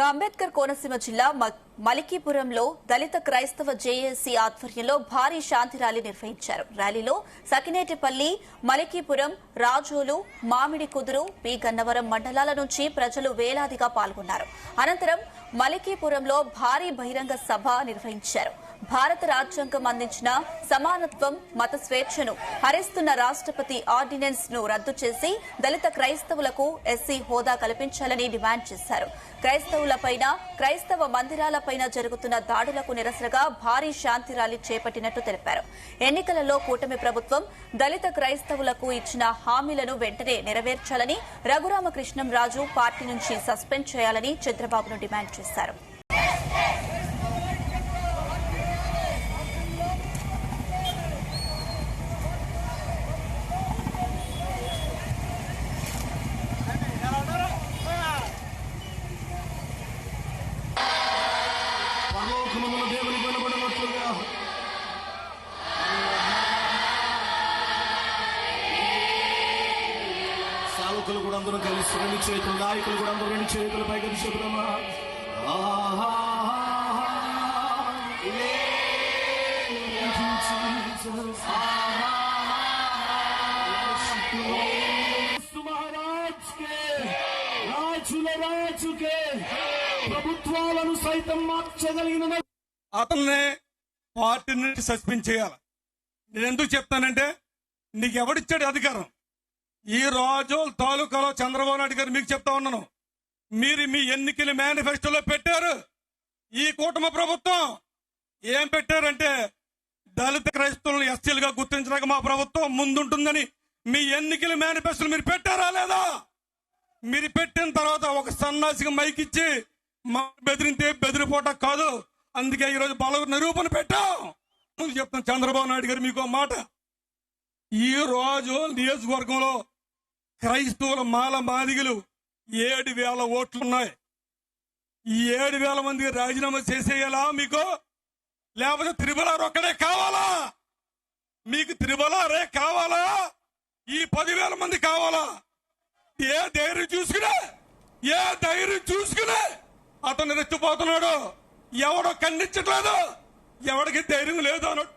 అంబేద్కర్ కోనసీమ జిల్లా మలికీపురంలో దళిత క్రైస్తవ జేఏసీ ఆధ్వర్యంలో భారీ శాంతి ర్యాలీ నిర్వహించారు. ర్యాలీలో సకినేటిపల్లి, మలికీపురం, రాజోలు, మామిడి కుదురు, పి గన్నవరం మండలాల నుంచి ప్రజలు వేలాదిగా పాల్గొన్నారు. అనంతరం మలికీపురంలో భారీ బహిరంగ సభ నిర్వహించారు. భారత రాజ్యాంగం అందించిన సమానత్వం, మత స్వేచ్ఛను హరిస్తున్న రాష్ట్రపతి ఆర్డినెన్స్ ను రద్దు చేసి దళిత క్రైస్తవులకు ఎస్సీ హోదా కల్పించాలని డిమాండ్ చేశారు. క్రైస్తవులపైన, క్రైస్తవ మందిరాలపైన జరుగుతున్న దాడులకు నిరసనగా భారీ శాంతి ర్యాలీ చేపట్టినట్టు తెలిపారు. ఎన్నికలలో కూటమి ప్రభుత్వం దళిత క్రైస్తవులకు ఇచ్చిన హామీలను వెంటనే నెరవేర్చాలని, రఘురామకృష్ణంరాజు పార్టీ నుంచి సస్పెండ్ చేయాలని చంద్రబాబును డిమాండ్ చేశారు. సేవకులు కూడా అందరూ కలిసి రెండు చేతులు, నాయకులు కూడా అందరూ రెండు చేతులు పైకి చెబుతామా. రాజుల రాజుకే ప్రభుత్వాలను సైతం మార్చగలిగిన అతన్నే పార్టీ నుంచి సస్పెండ్ చేయాలి. నేను ఎందుకు చెప్తానంటే, నీకు ఎవడిచ్చాడు అధికారం? ఈ రోజు తాలూకాలో చంద్రబాబు నాయుడు గారు మీకు చెప్తా ఉన్నాను, మీరు మీ ఎన్నికల మేనిఫెస్టోలో పెట్టారు. ఈ కూటమి ప్రభుత్వం ఏం పెట్టారంటే, దళిత క్రైస్తవులను ఎస్సీలుగా గుర్తించడానికి మా ప్రభుత్వం ముందుంటుందని మీ ఎన్నికల మేనిఫెస్టోలు మీరు పెట్టారా లేదా? మీరు పెట్టిన తర్వాత ఒక సన్నాసిగా మైక్ ఇచ్చి బెదిరింతే బెదిరిపోట కాదు. అందుకే ఈరోజు బల నిరూపణ పెట్టాం. చెప్తాను చంద్రబాబు నాయుడు గారు మీకు మాట, ఈ రోజు నియోజకవర్గంలో క్రైస్తవుల మాల మాదిగలు 7,000 ఓట్లున్నాయి. ఈ 7,000 మంది రాజీనామా చేసేయాలా మీకు? లేకపోతే త్రిబులార్ ఒక్కడే కావాలా? మీకు త్రిబులారే కావాలా? ఈ 10,000 మంది కావాలా? ఏ ధైర్యం చూసుకునే అతను రెచ్చిపోతున్నాడు. ఎవడో ఖండించట్లేదు, ఎవడికి ధైర్యం లేదు అన్నాడు.